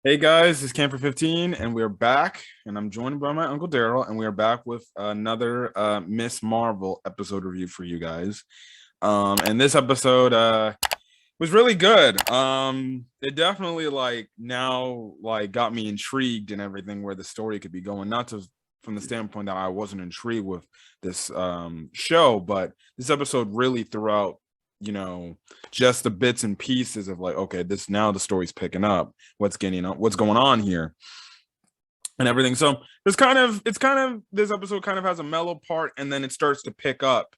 Hey guys, it's Camper 15, and we're back. And I'm joined by my Uncle Daryl, and we are back with another Miss Marvel episode review for you guys. And this episode was really good. It definitely got me intrigued and everything where the story could be going, not to from the standpoint that I wasn't intrigued with this show, but this episode really threw out, just the bits and pieces of like, okay, this now the story's picking up, what's going on here and everything. So this episode kind of has a mellow part and then it starts to pick up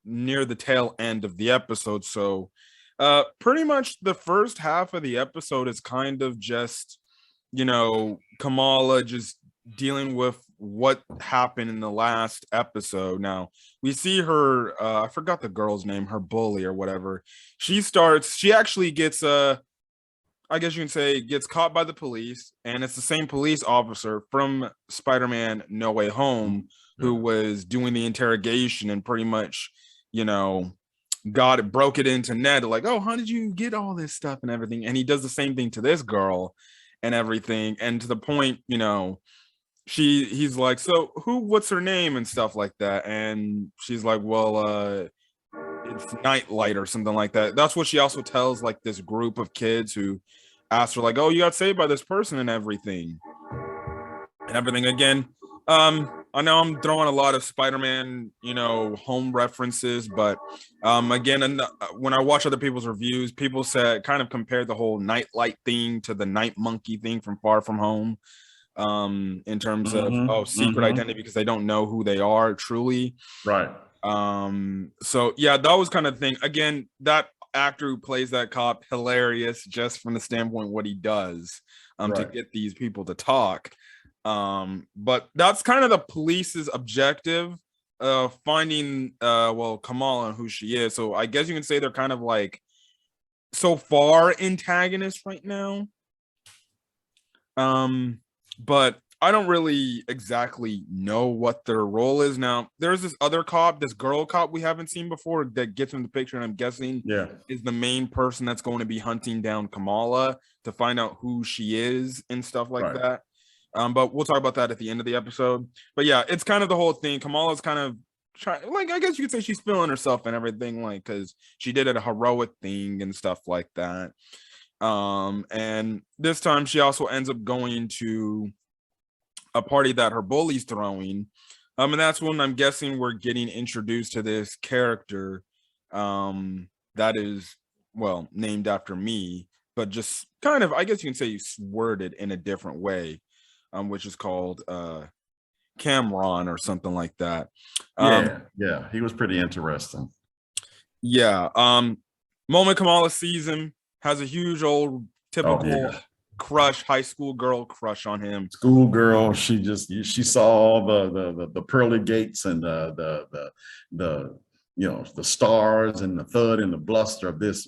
near the tail end of the episode. So pretty much the first half of the episode is kind of just, Kamala just dealing with what happened in the last episode. Now we see her, I forgot the girl's name, her bully or whatever. She actually gets I guess you can say gets caught by the police, and it's the same police officer from Spider-Man No Way Home who was doing the interrogation and pretty much, broke it into Ned, like, oh, how did you get all this stuff and everything? And he does the same thing to this girl and everything. And to the point, he's like, so what's her name and stuff like that. And she's like, well, it's Nightlight or something like that. That's what she also tells like this group of kids who ask her, like, oh, you got saved by this person and everything. And everything again. I know I'm throwing a lot of Spider-Man, home references, but again, when I watch other people's reviews, people said kind of compared the whole Nightlight thing to the Night Monkey thing from Far From Home, in terms of secret identity, because they don't know who they are truly. Right. So yeah, that was kind of the thing. Again, that actor who plays that cop, hilarious, just from the standpoint what he does to get these people to talk. But that's kind of the police's objective, finding Kamala and who she is. So I guess you can say they're kind of like so far antagonists right now. But I don't really exactly know what their role is now. There's this other cop, this girl cop we haven't seen before that gets in the picture, and I'm guessing is the main person that's going to be hunting down Kamala to find out who she is and stuff like that. But we'll talk about that at the end of the episode. But yeah, it's kind of the whole thing. Kamala's kind of trying, like, I guess you could say she's feeling herself and everything, like, because she did a heroic thing and stuff like that. And this time she also ends up going to a party that her bully's throwing. And that's when I'm guessing we're getting introduced to this character that is, well, named after me, but just kind of, I guess you can say, worded in a different way, which is called Cameron or something like that. Yeah, he was pretty interesting. Yeah. Moment Kamala sees him, has a huge old typical crush, high school girl crush on him. Schoolgirl, she saw the pearly gates and the the stars and the thud and the bluster of this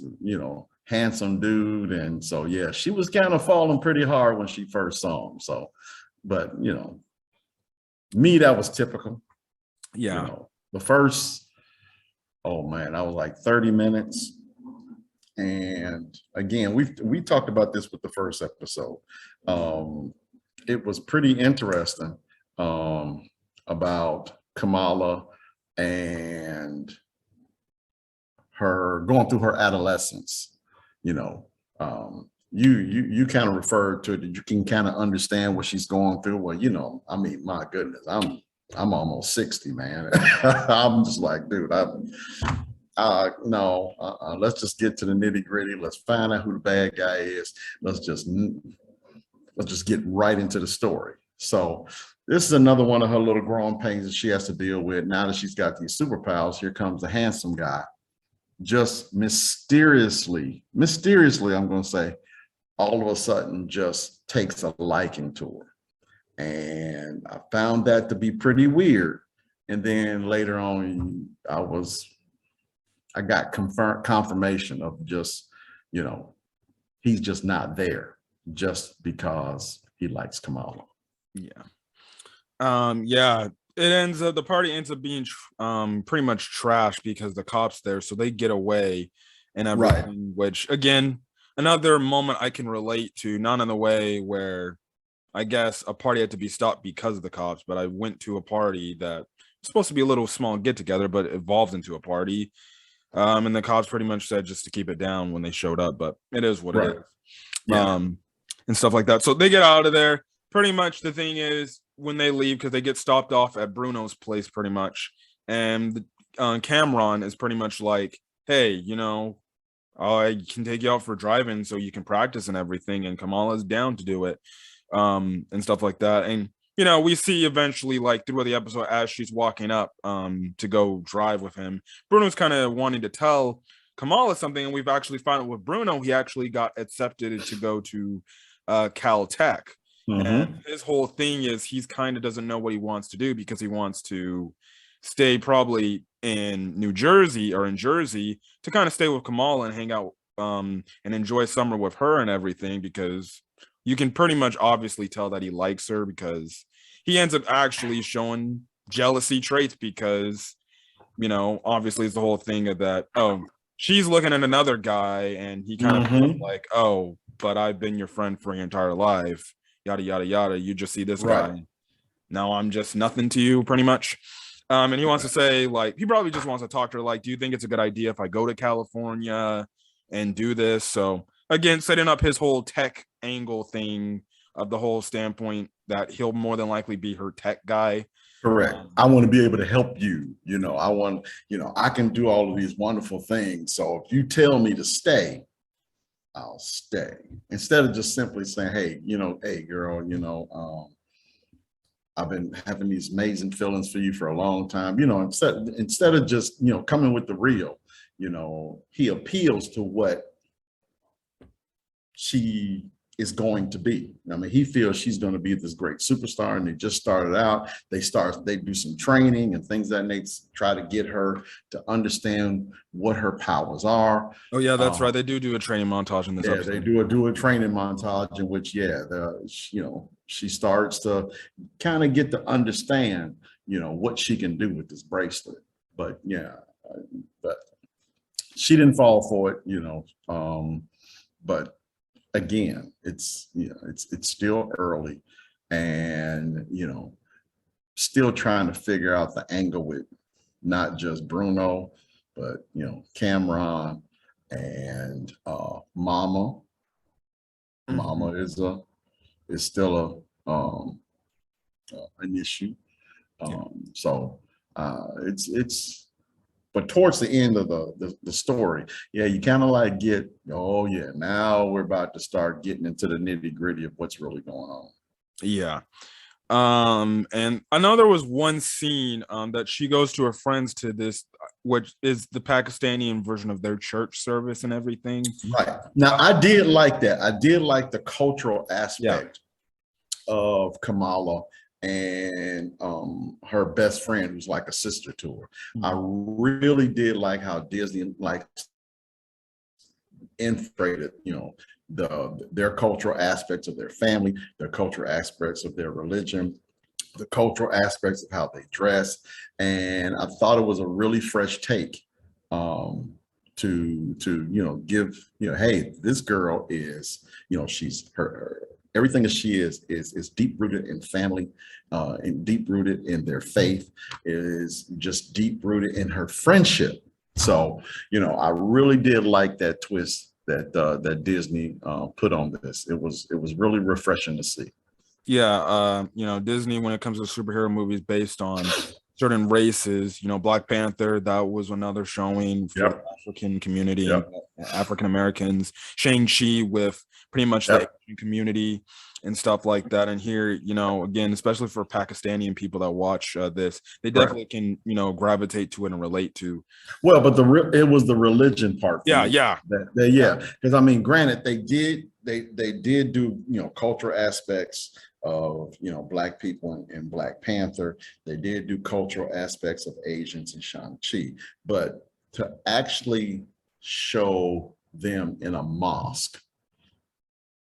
handsome dude. And so yeah, she was kind of falling pretty hard when she first saw him. So, but me, that was typical. Yeah. The first, oh man, I was like 30 minutes. And again, we talked about this with the first episode. It was pretty interesting about Kamala and her going through her adolescence. You kind of referred to it, that you can kind of understand what she's going through. Well, I mean, my goodness, I'm almost 60, man. I'm just like, dude, no, let's just get to the nitty gritty. Let's find out who the bad guy is. Let's just get right into the story. So this is another one of her little growing pains that she has to deal with. Now that she's got these superpowers, here comes the handsome guy. Just mysteriously, I'm going to say, all of a sudden just takes a liking to her. And I found that to be pretty weird. And then later on, I got confirmation of just, he's just not there just because he likes Kamala. Yeah. Yeah. The party ends up being pretty much trash because the cops there, so they get away and everything. Which again, another moment I can relate to, not in the way where I guess a party had to be stopped because of the cops, but I went to a party that was supposed to be a little small get together, but evolved into a party. And the cops pretty much said just to keep it down when they showed up, but it is what it Right. is. Yeah. And stuff like that. So they get out of there. Pretty much the thing is when they leave, because they get stopped off at Bruno's place pretty much. And Cameron is pretty much like, hey, I can take you out for driving so you can practice and everything. And Kamala's down to do it, and stuff like that. And we see eventually, like throughout the episode, as she's walking up to go drive with him, Bruno's kind of wanting to tell Kamala something, and we've actually found out with Bruno, he actually got accepted to go to Caltech. And his whole thing is he's kind of doesn't know what he wants to do because he wants to stay probably in New Jersey or in Jersey to kind of stay with Kamala and hang out and enjoy summer with her and everything, because you can pretty much obviously tell that he likes her, because he ends up actually showing jealousy traits because obviously it's the whole thing of that, oh, she's looking at another guy, and he kind of feels like, oh, but I've been your friend for your entire life, yada yada yada, you just see this guy, now I'm just nothing to you pretty much. And he wants to say, like, he probably just wants to talk to her, like, do you think it's a good idea if I go to California and do this? So again, setting up his whole tech angle thing of the whole standpoint that he'll more than likely be her tech guy. Correct. I want to be able to help you. I want, I can do all of these wonderful things. So if you tell me to stay, I'll stay. Instead of just simply saying, hey, hey girl, I've been having these amazing feelings for you for a long time. Instead of just, coming with the real, he appeals to what she is going to be. I mean, he feels she's going to be this great superstar, and they just started out. They do some training and things that they try to get her to understand what her powers are. Oh yeah, that's right. They do a training montage in this episode. They do a training montage in which, she starts to kind of get to understand, what she can do with this bracelet. But but she didn't fall for it, but again, it's still early, and still trying to figure out the angle with not just Bruno, but Cameron and Mama. Mama is still an issue. So it's but towards the end of the story, you kind of like get, oh yeah, now we're about to start getting into the nitty gritty of what's really going on. Yeah. And I know there was one scene that she goes to her friends to this, which is the Pakistani version of their church service and everything. Right. Now, I did like that. I did like the cultural aspect of Kamala and her best friend, who's like a sister to her. I really did like how Disney integrated, their cultural aspects of their family, their cultural aspects of their religion, the cultural aspects of how they dress. And I thought it was a really fresh take to give, hey, this girl is, she's her everything that she is deep rooted in family, and deep rooted in their faith, is just deep rooted in her friendship. So, I really did like that twist that Disney put on this. It was really refreshing to see. Yeah, Disney, when it comes to superhero movies based on certain races, Black Panther, that was another showing for the African community, African Americans. Shang-Chi with pretty much the Asian community and stuff like that. And here, again, especially for Pakistani people that watch this, they definitely can, gravitate to it and relate to. Well, but it was the religion part. Yeah. Because I mean, granted, they did do, cultural aspects of, Black people in Black Panther. They did do cultural aspects of Asians in Shang-Chi, but to actually show them in a mosque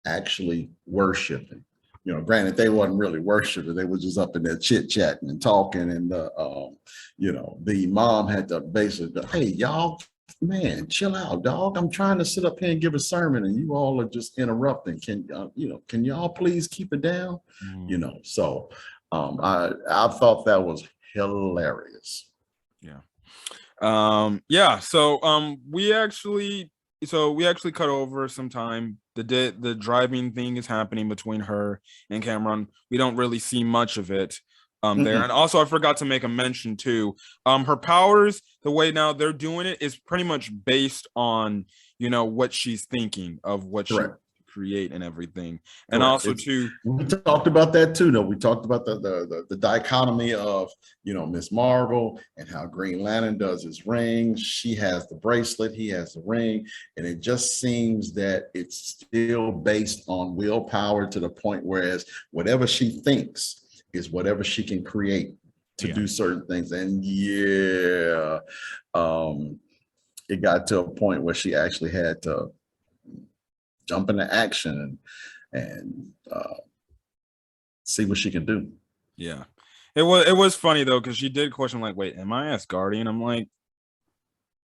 actually worshiping, granted, they wasn't really worshiping, they were just up in there chit-chatting and talking, and the imam had to basically go, hey, y'all man, chill out, dog. I'm trying to sit up here and give a sermon, and you all are just interrupting. Can can y'all please keep it down? So I thought that was hilarious. Yeah. Yeah. We actually cut over some time. The driving thing is happening between her and Cameron. We don't really see much of it there. And also I forgot to make a mention too. Her powers, the way now they're doing it is pretty much based on, what she's thinking of what she create and everything. And also too, we talked about that too. No, we talked about the dichotomy of Miss Marvel and how Green Lantern does his ring. She has the bracelet, he has the ring, and it just seems that it's still based on willpower to the point whereas whatever she thinks is whatever she can create to do certain things. And it got to a point where she actually had to jump into action and see what she can do. Yeah, it was funny though, because she did question like, wait, am I Asgardian? I'm like,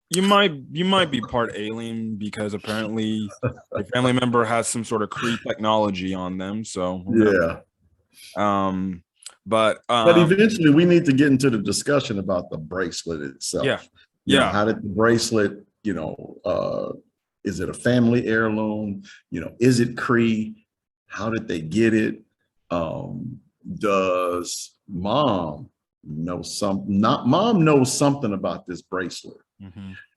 you might be part alien, because apparently your family member has some sort of Kree technology on them. So but eventually we need to get into the discussion about the bracelet itself. How did the bracelet, is it a family heirloom? Is it Kree? How did they get it? Does mom know mom knows something about this bracelet.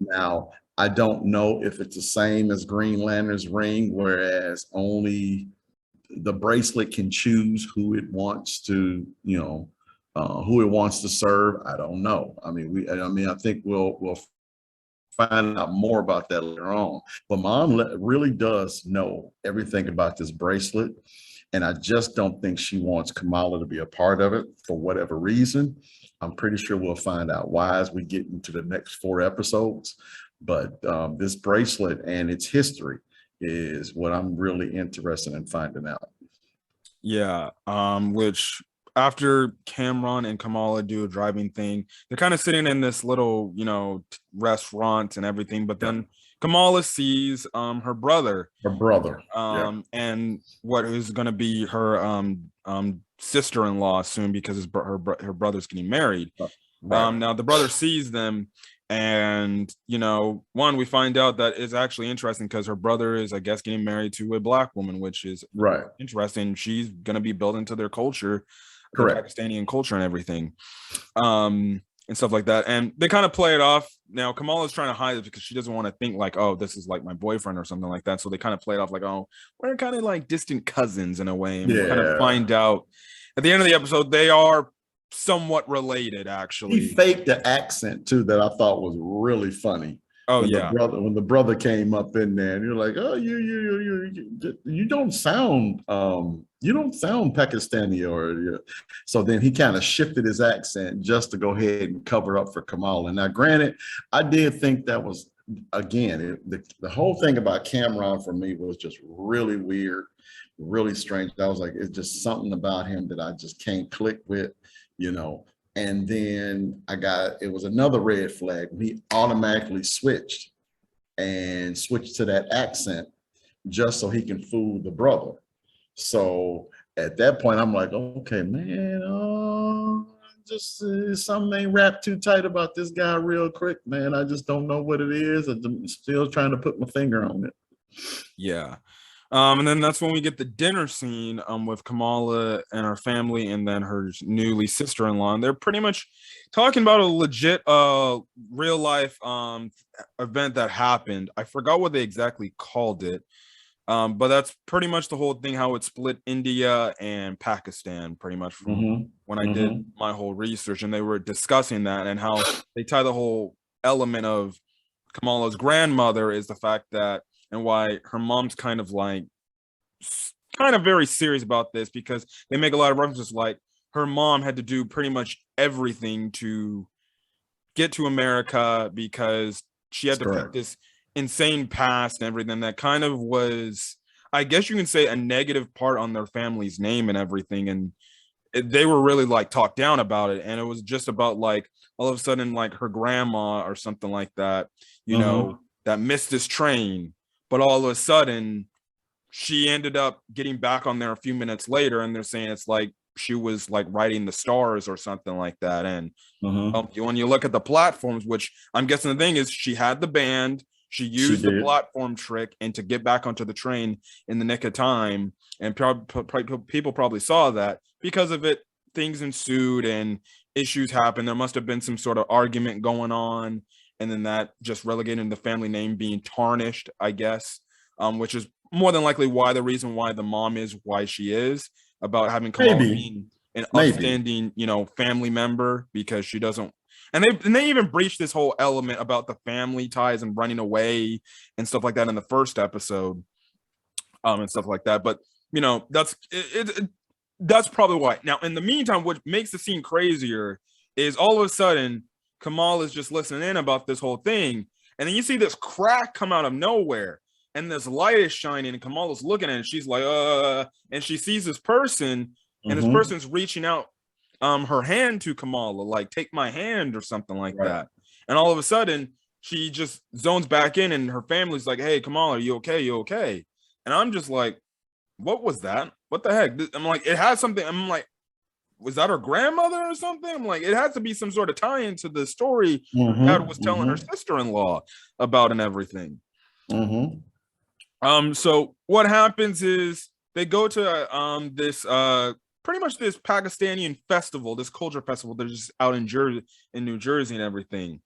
Now, I don't know if it's the same as Green Lantern's ring, whereas only the bracelet can choose who it wants to, who it wants to serve. I don't know. I think we'll find out more about that later on. But mom really does know everything about this bracelet. And I just don't think she wants Kamala to be a part of it for whatever reason. I'm pretty sure we'll find out why as we get into the next 4 episodes. But this bracelet and its history is what I'm really interested in finding out. Yeah. Which after Cameron and Kamala do a driving thing, they're kind of sitting in this little, restaurant and everything. But then Kamala sees her brother. And what is going to be her sister-in-law soon, because her brother's getting married. Now the brother sees them, and we find out that it's actually interesting because her brother is, I guess, getting married to a black woman, which is interesting. She's going to be built into their culture, Pakistani culture and everything, and stuff like that. And they kind of play it off. Now Kamala's trying to hide it because she doesn't want to think like, oh, this is like my boyfriend or something like that. So they kind of play it off like, oh, we're kind of like distant cousins in a way. And we kind of find out at the end of the episode they are somewhat related. Actually, he faked the accent too, that I thought was really funny. When the brother came up in there, and you're like, oh, you don't sound Pakistani, or so then he kind of shifted his accent just to go ahead and cover up for Kamala. Now, granted, I did think that was, again, the whole thing about Cameron for me was just really weird, really strange. I was like, it's just something about him that I just can't click with, And then it was another red flag. He automatically switched to that accent just so he can fool the brother. So at that point, I'm like, okay, man, just something ain't wrapped too tight about this guy real quick, man. I just don't know what it is. I'm still trying to put my finger on it. Yeah. And then that's when we get the dinner scene with Kamala and her family, and then her newly sister-in-law. And they're pretty much talking about a legit real life event that happened. I forgot what they exactly called it. But that's pretty much the whole thing, how it split India and Pakistan, pretty much from when I did my whole research. And they were discussing that and how they tie the whole element of Kamala's grandmother is the fact that, and why her mom's kind of very serious about this, because they make a lot of references like her mom had to do pretty much everything to get to America because she had to put this insane past and everything that kind of was, I guess you can say, a negative part on their family's name and everything. And they were really like talked down about it, and it was just about like all of a sudden like her grandma or something like that, you know, that missed this train, but all of a sudden she ended up getting back on there a few minutes later, and they're saying it's like she was like writing the stars or something like that. And when you look at the platforms, which I'm guessing the thing is she had the band, she used the platform trick and to get back onto the train in the nick of time. And people probably saw that. Because of it, things ensued and issues happened. There must have been some sort of argument going on. And then that just relegated the family name being tarnished, I guess, which is more than likely the reason why the mom is why she is, about having Kamala being an upstanding, you know, family member, because she doesn't. And they even breached this whole element about the family ties and running away and stuff like that in the first episode, and stuff like that. But you know, that's probably why. Now, in the meantime, what makes the scene crazier is all of a sudden Kamala is just listening in about this whole thing, and then you see this crack come out of nowhere, and this light is shining, and Kamala's looking at it, and she's like, and she sees this person, and this person's reaching out her hand to Kamala, like, take my hand or something like that. And all of a sudden, she just zones back in, and her family's like, hey, Kamala, are you okay? You okay? And I'm just like, what was that? What the heck? I'm like, it has something. I'm like, was that her grandmother or something? I'm like, it has to be some sort of tie into the story Dad was telling her sister-in-law about and everything. So what happens is they go to this pretty much this Pakistani festival, this culture festival. They're just out in New Jersey and everything.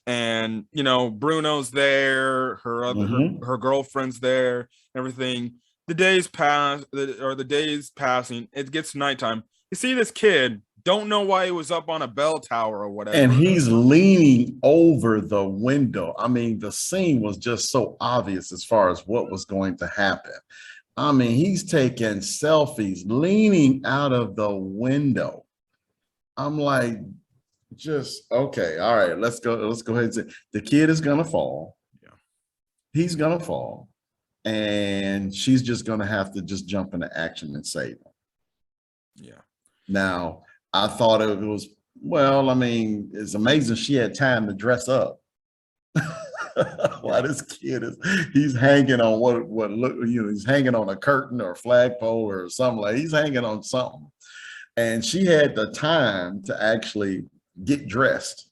And you know, Bruno's there, her girlfriend's there, everything. The days pass, the days passing. It gets nighttime. You see this kid, don't know why he was up on a bell tower or whatever. And he's leaning over the window. I mean, the scene was just so obvious as far as what was going to happen. I mean, he's taking selfies, leaning out of the window. I'm like, just okay, all right, let's go ahead and say the kid is gonna fall. Yeah, he's gonna fall, and she's just gonna have to just jump into action and save him. Yeah. Now, I thought it was, well, I mean, it's amazing she had time to dress up. Why this kid he's hanging on what look, you know, he's hanging on a curtain or a flagpole or something, like he's hanging on something. And she had the time to actually get dressed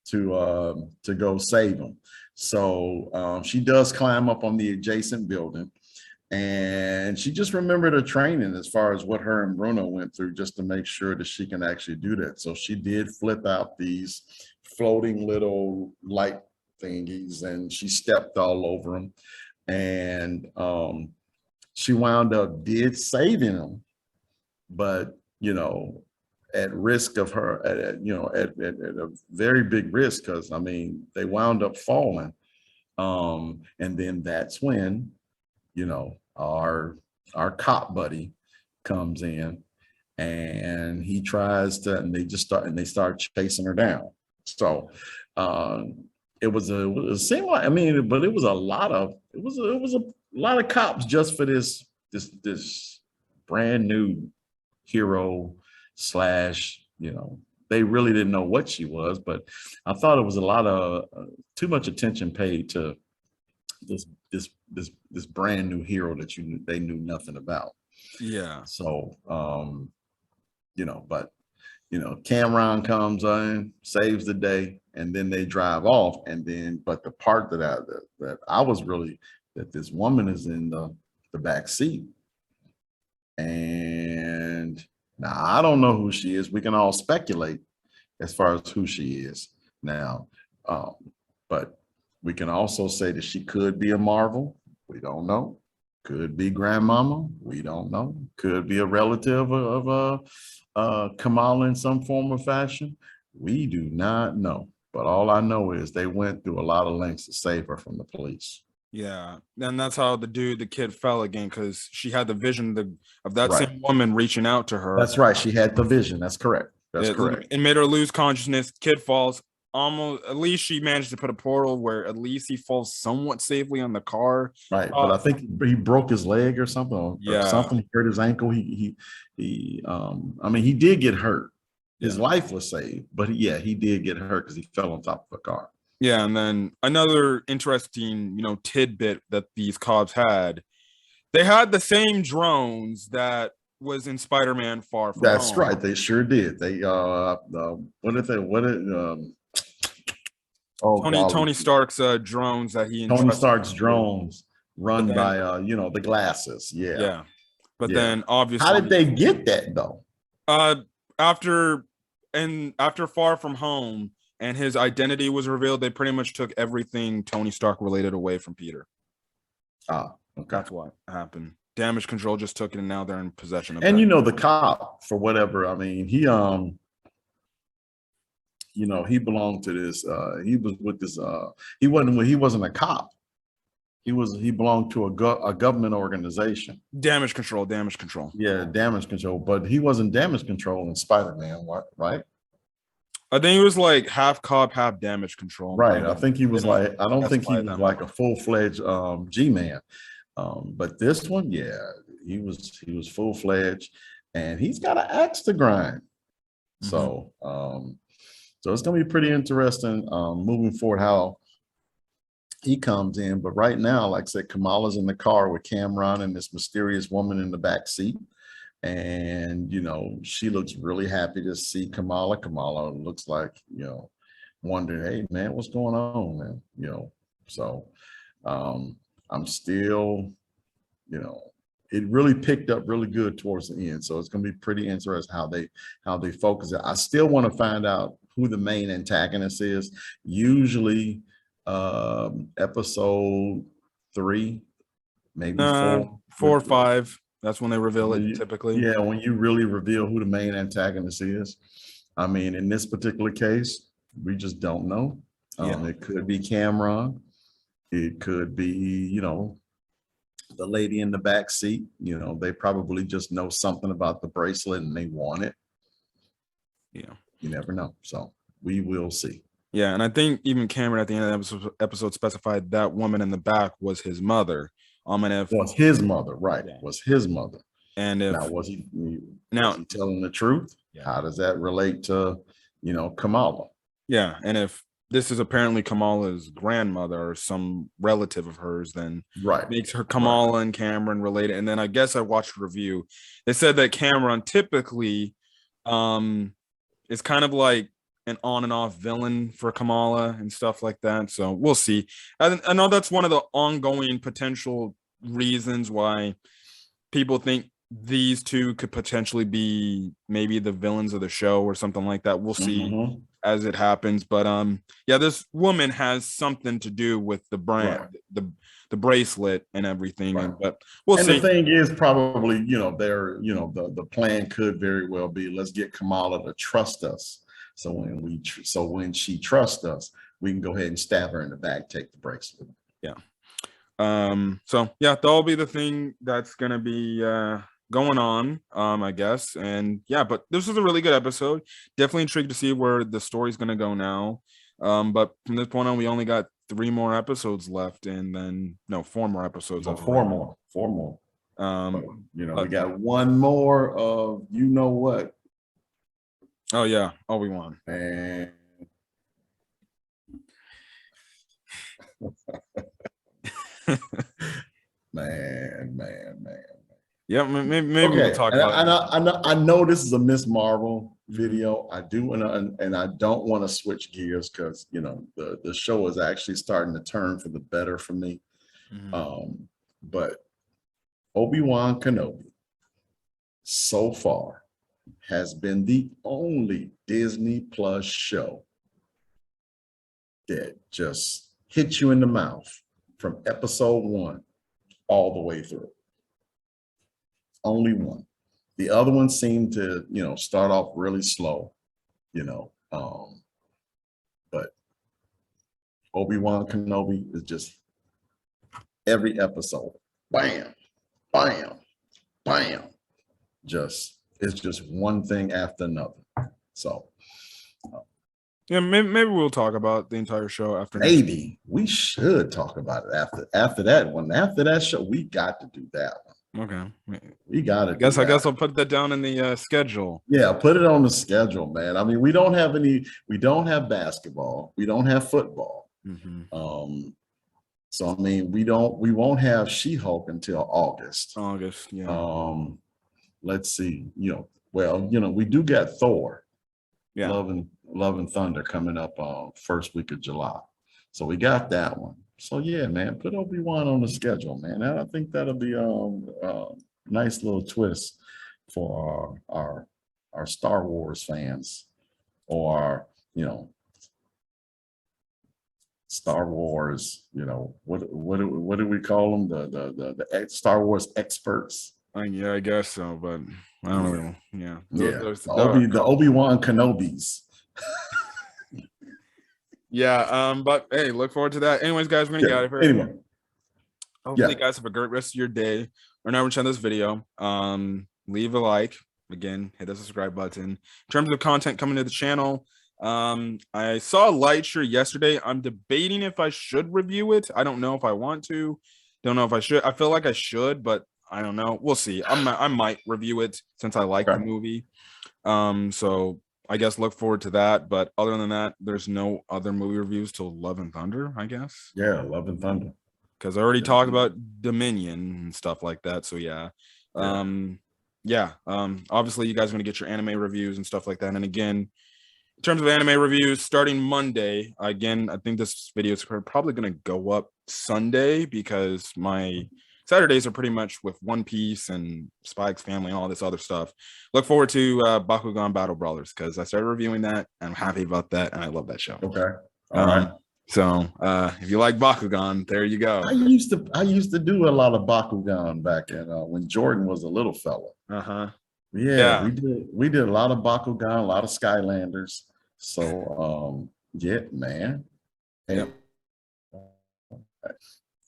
to go save him. So she does climb up on the adjacent building, and she just remembered her training as far as what her and Bruno went through just to make sure that she can actually do that. So she did flip out these floating little light thingies, and she stepped all over them, and she wound up saving them, but you know, at risk of her, at a very big risk, because I mean, they wound up falling. And then that's when, you know, our cop buddy comes in, and he tries to, and they start chasing her down. So it seemed like, I mean, but it was a lot of cops just for this brand new hero slash, you know, they really didn't know what she was, but I thought it was a lot of too much attention paid to this brand new hero that they knew nothing about. Yeah. So you know, but you know, Cameron comes in, saves the day, and then they drive off. And then, but the part that I was really, that this woman is in the back seat, and now I don't know who she is. We can all speculate as far as who she is now, but we can also say that she could be a Marvel. We don't know. Could be grandmama. We don't know. Could be a relative of Kamala in some form or fashion. We do not know. But all I know is they went through a lot of lengths to save her from the police. Yeah, and that's how the kid fell again, because she had the vision of that same woman reaching out to her. That's right. She had the vision. That's correct. That's correct. It made her lose consciousness. Kid falls. almost, at least she managed to put a portal where at least he falls somewhat safely on the car. Right, but I think he broke his leg or something, or Yeah. something. He hurt his ankle. I mean, he did get hurt. His Yeah. life was saved, but yeah, he did get hurt because he fell on top of a car. Yeah, and then another interesting, tidbit that these cops had, they had the same drones that was in Spider-Man Far From That's Home. right. They sure did. They what did they oh Tony Stark's drones that he Tony entrusted Stark's to. drones run But then, by the glasses. Yeah. yeah. But Yeah. then obviously, How did they get that though? after Far From Home and his identity was revealed, they pretty much took everything Tony Stark related away from Peter. Ah, okay. That's what happened. Damage Control just took it, and now they're in possession of it. And the cop, for whatever, I mean, he he belonged to this, he was with this, he wasn't a cop. He belonged to a government organization. Damage Control. Yeah, Damage Control, but he wasn't Damage Control in Spider-Man, right? I think he was like half cop, half Damage Control. Right. I think he was like, I don't think he was like much. a full-fledged G-man. But this one, yeah, he was full-fledged, and he's got an axe to grind. So so it's gonna be pretty interesting moving forward how he comes in. But right now, like I said, Kamala's in the car with Cameron and this mysterious woman in the back seat. And she looks really happy to see Kamala. Kamala looks like, wondering, hey man, what's going on, man? So I'm still, it really picked up really good towards the end. So it's gonna be pretty interesting how they focus it. I still want to find out who the main antagonist is. Usually episode 3, maybe 4 or 5. That's when they reveal it typically. Yeah, when you really reveal who the main antagonist is. I mean, in this particular case, we just don't know. It could be Cameron. It could be, the lady in the back seat. They probably just know something about the bracelet and they want it. Yeah. You never know. So we will see. Yeah, and I think even Cameron at the end of the episode specified that woman in the back was his mother. And if was his mother, right? Yeah. Was his mother. And if now was he telling the truth? Yeah. How does that relate to Kamala? Yeah, and if this is apparently Kamala's grandmother or some relative of hers, then makes her Kamala and Cameron related. And then I guess I watched a review. They said that Cameron typically is kind of like an on and off villain for Kamala and stuff like that. So we'll see. I know that's one of the ongoing potential reasons why people think these two could potentially be maybe the villains of the show or something like that. We'll see as it happens. But yeah, this woman has something to do with the brand, the bracelet and everything. But we'll see. And the thing is, probably, the plan could very well be, let's get Kamala to trust us. So when she trusts us, we can go ahead and stab her in the back, take the bracelet. Yeah. So yeah, that'll be the thing that's gonna be going on, I guess. And yeah, but this was a really good episode. Definitely intrigued to see where the story's gonna go now. But from this point on, we only got 3 more episodes left, and then 4 more episodes. No, 4 more. We got 1 more of what. Oh yeah, Obi-Wan. Man. man. Yeah, maybe we'll talk about it. I know this is a Miss Marvel video. I do, and I don't want to switch gears because the show is actually starting to turn for the better for me. But Obi-Wan Kenobi so far has been the only Disney Plus show that just hits you in the mouth from episode 1 all the way through. Only one. The other one seemed to, start off really slow, but Obi-Wan Kenobi is just every episode, bam, bam, bam. It's just one thing after another. So Yeah, maybe we'll talk about the entire show after next. Maybe we should talk about it after that one. After that show, we got to do that one. Okay. We got to. I guess I'll put that down in the schedule. Yeah, put it on the schedule, man. I mean, we don't have basketball, we don't have football. So I mean, we won't have She-Hulk until August. Yeah. Let's see, we do get Thor. Yeah. Love and Thunder coming up first week of July. So we got that one. So yeah, man, put Obi-Wan on the schedule, man. And I think that'll be a nice little twist for our Star Wars fans, or Star Wars, what do we call them? The Star Wars experts. Yeah, I guess so, but I don't know. Yeah. The Obi-Wan Kenobis. Yeah, but hey, look forward to that. Anyways, guys, we're gonna get out of here. Anyway. Hopefully, you guys have a great rest of your day. Or now we're on this video. Leave a like. Again, hit the subscribe button. In terms of content coming to the channel, I saw Lightshire yesterday. I'm debating if I should review it. I don't know if I want to. Don't know if I should. I feel like I should, but I don't know. We'll see. I might review it since I like the movie. So I guess look forward to that. But other than that, there's no other movie reviews till Love and Thunder, I guess. Yeah, Love and Thunder. Because I already talked about Dominion and stuff like that. So yeah. Obviously you guys are going to get your anime reviews and stuff like that. And again, in terms of anime reviews, starting Monday, again, I think this video is probably going to go up Sunday because my Saturdays are pretty much with One Piece and Spy X Family and all this other stuff. Look forward to Bakugan Battle Brawlers because I started reviewing that and I'm happy about that and I love that show. Okay. All right. So if you like Bakugan, there you go. I used to do a lot of Bakugan back in when Jordan was a little fella. Yeah, we did a lot of Bakugan, a lot of Skylanders. So yeah, man.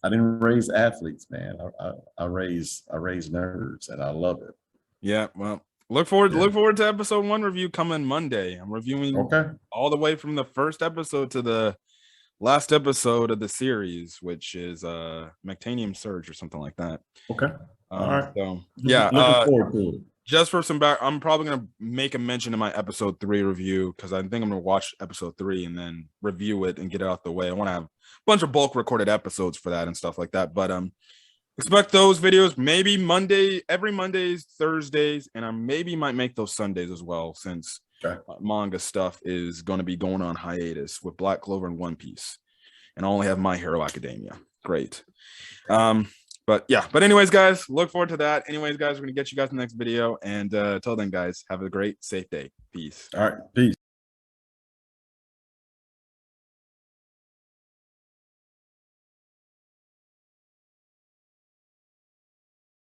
I didn't raise athletes, man. I raised nerds, and I love it. Yeah, well, look forward to episode 1 review coming Monday. I'm reviewing all the way from the first episode to the last episode of the series, which is Mectanium Surge or something like that. Okay. All right. So yeah, looking forward to it. Just for some back, I'm probably gonna make a mention in my episode 3 review because I think I'm gonna watch episode 3 and then review it and get it out the way. I want to have a bunch of bulk recorded episodes for that and stuff like that. But expect those videos maybe every Mondays, Thursdays, and I maybe might make those Sundays as well since manga stuff is going to be going on hiatus with Black Clover and One Piece, and I only have My Hero Academia. Great. But anyways, guys, look forward to that. Anyways, guys, we're gonna get you guys in the next video, and till then, guys, have a great, safe day. Peace. All right, peace.